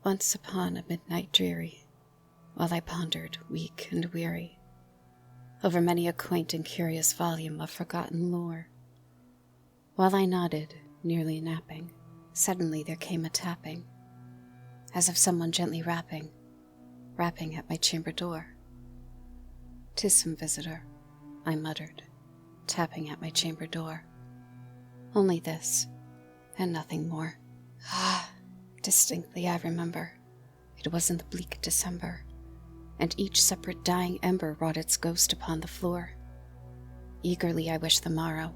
Once upon a midnight dreary, while I pondered, weak and weary, over many a quaint and curious volume of forgotten lore, while I nodded, nearly napping, suddenly there came a tapping, as of someone gently rapping at my chamber door. "'Tis some visitor," I muttered, tapping at my chamber door. Only this, and nothing more. Distinctly I remember, it was in the bleak December, and each separate dying ember wrought its ghost upon the floor. Eagerly I wished the morrow.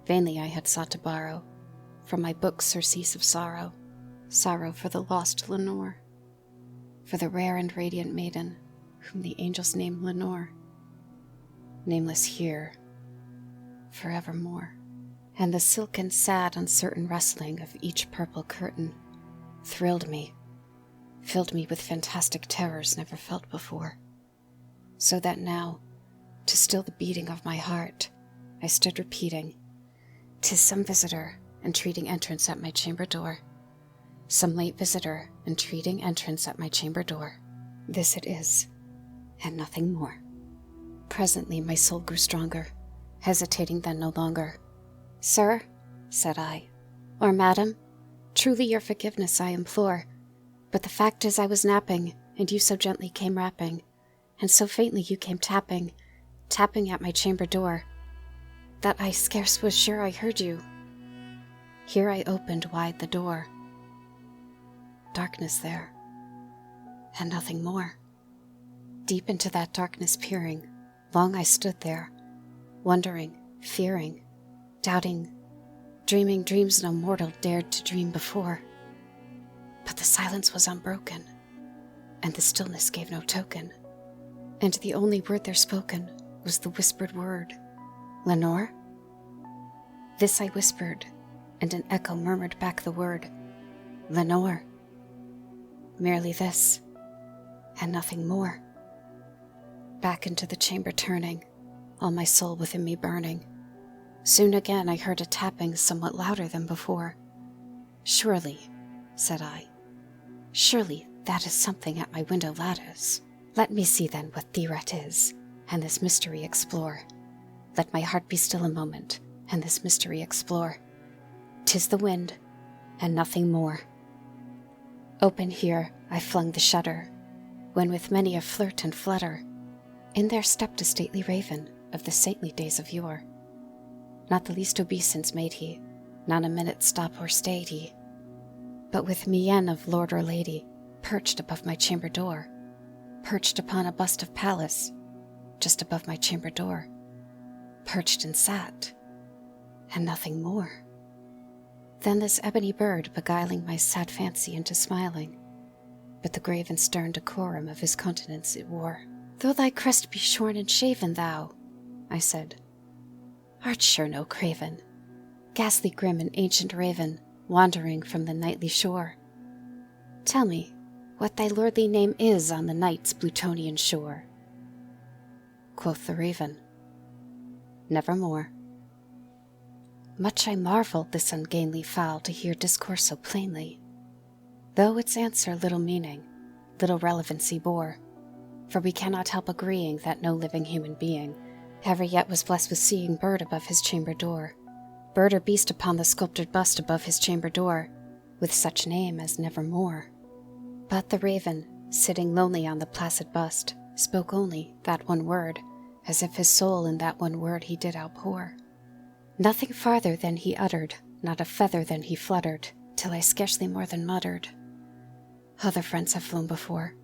Vainly I had sought to borrow from my book surcease of sorrow, sorrow for the lost Lenore, for the rare and radiant maiden whom the angels named Lenore, nameless here forevermore. And the silken, sad, uncertain rustling of each purple curtain thrilled me, filled me with fantastic terrors never felt before, so that now, to still the beating of my heart, I stood repeating, "'Tis some visitor entreating entrance at my chamber door, some late visitor entreating entrance at my chamber door. This it is, and nothing more." Presently my soul grew stronger, hesitating then no longer. "Sir," said I, "or madam, truly your forgiveness I implore, but the fact is I was napping, and you so gently came rapping, and so faintly you came tapping at my chamber door, that I scarce was sure I heard you." Here I opened wide the door. Darkness there, and nothing more. Deep into that darkness peering, long I stood there, wondering, fearing, doubting, dreaming dreams no mortal dared to dream before. But the silence was unbroken, and the stillness gave no token, and the only word there spoken was the whispered word, "Lenore?" This I whispered, and an echo murmured back the word, "Lenore." Merely this, and nothing more. Back into the chamber turning, all my soul within me burning, soon again I heard a tapping somewhat louder than before. "Surely," said I, "surely that is something at my window lattice. Let me see then what threat is, and this mystery explore. Let my heart be still a moment, and this mystery explore. 'Tis the wind, and nothing more." Open here I flung the shutter, when with many a flirt and flutter, in there stepped a stately raven of the saintly days of yore. Not the least obeisance made he, not a minute stop or stayed he, but with mien of lord or lady, perched above my chamber door, perched upon a bust of Pallas, just above my chamber door, perched and sat, and nothing more. Then this ebony bird beguiling my sad fancy into smiling, but the grave and stern decorum of his countenance it wore. "Though thy crest be shorn and shaven, thou," I said, "art sure no craven, ghastly grim and ancient raven, wandering from the nightly shore. Tell me what thy lordly name is on the night's Plutonian shore." Quoth the raven, "Nevermore." Much I marveled this ungainly fowl to hear discourse so plainly, though its answer little meaning, little relevancy bore, for we cannot help agreeing that no living human being ever yet was blessed with seeing bird above his chamber door, bird or beast upon the sculptured bust above his chamber door, with such name as Nevermore. But the raven, sitting lonely on the placid bust, spoke only that one word, as if his soul in that one word he did outpour. Nothing farther than he uttered, not a feather than he fluttered, till I scarcely more than muttered, "Other friends have flown before.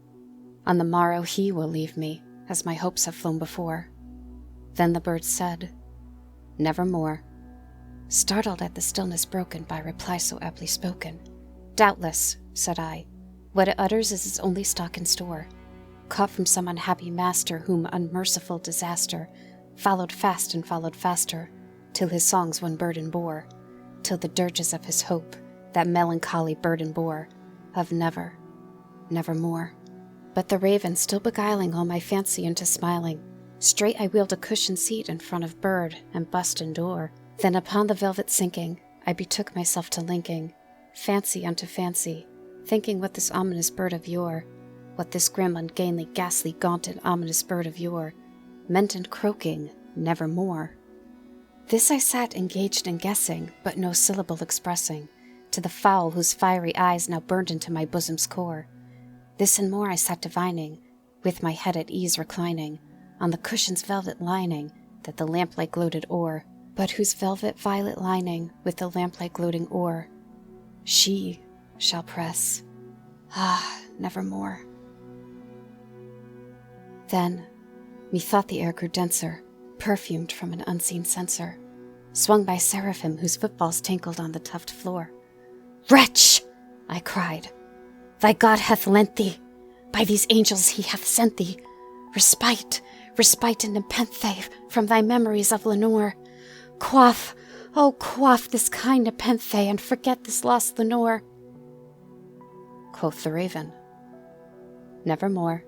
On the morrow he will leave me, as my hopes have flown before." Then the bird said, "Nevermore," startled at the stillness broken by reply so aptly spoken. "Doubtless," said I, "what it utters is its only stock in store, caught from some unhappy master whom unmerciful disaster followed fast and followed faster, till his songs one burden bore, till the dirges of his hope that melancholy burden bore, of never, nevermore." But the raven still beguiling all my fancy into smiling, straight I wheeled a cushioned seat in front of bird and bust and door. Then upon the velvet sinking, I betook myself to linking fancy unto fancy, thinking what this ominous bird of yore, what this grim, ungainly, ghastly, gaunted, ominous bird of yore, meant in croaking, nevermore. This I sat engaged in guessing, but no syllable expressing, to the fowl whose fiery eyes now burned into my bosom's core. This and more I sat divining, with my head at ease reclining, on the cushion's velvet lining, that the lamplight gloated o'er, but whose velvet violet lining, with the lamplight gloating o'er, she shall press, nevermore. Then, methought the air grew denser, perfumed from an unseen censer, swung by seraphim whose footfalls tinkled on the tufted floor. "Wretch!" I cried, "thy God hath lent thee, by these angels he hath sent thee, respite, respite and nepenthe from thy memories of Lenore. Quaff, oh quaff this kind nepenthe, and forget this lost Lenore." Quoth the raven, "Nevermore."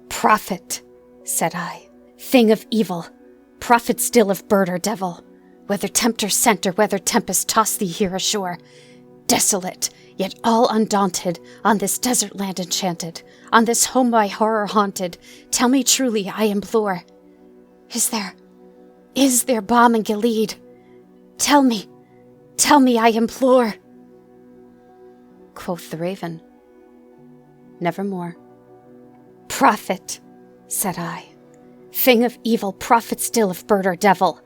"Prophet," said I, "thing of evil, prophet still of bird or devil, whether tempter sent or whether tempest tossed thee here ashore, desolate, yet all undaunted, on this desert land enchanted, on this home by horror haunted, tell me truly, I implore, is there balm in Gilead? Tell me, I implore." Quoth the raven, "Nevermore." "Prophet," said I, "thing of evil, prophet still of bird or devil,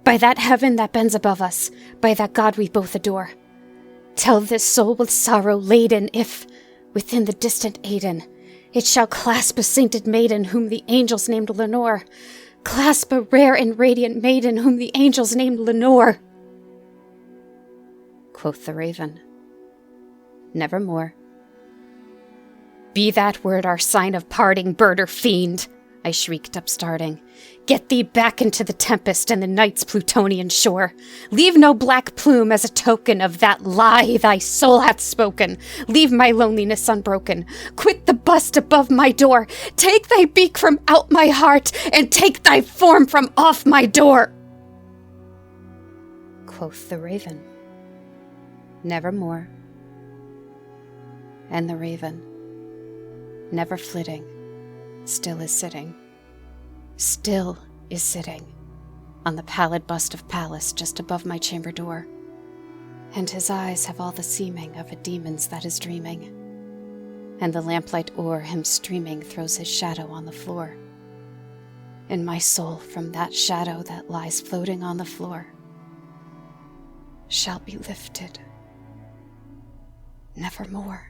by that heaven that bends above us, by that God we both adore, tell this soul with sorrow laden if, within the distant Aidenn, it shall clasp a sainted maiden whom the angels named Lenore, clasp a rare and radiant maiden whom the angels named Lenore." Quoth the raven, "Nevermore." "Be that word our sign of parting, bird or fiend," I shrieked, upstarting. "Get thee back into the tempest and the night's Plutonian shore. Leave no black plume as a token of that lie thy soul hath spoken. Leave my loneliness unbroken. Quit the bust above my door. Take thy beak from out my heart, and take thy form from off my door." Quoth the raven, "Nevermore." And the raven, never flitting, still is sitting on the pallid bust of Pallas just above my chamber door, and his eyes have all the seeming of a demon's that is dreaming, and the lamplight o'er him streaming throws his shadow on the floor, and my soul from that shadow that lies floating on the floor shall be lifted nevermore.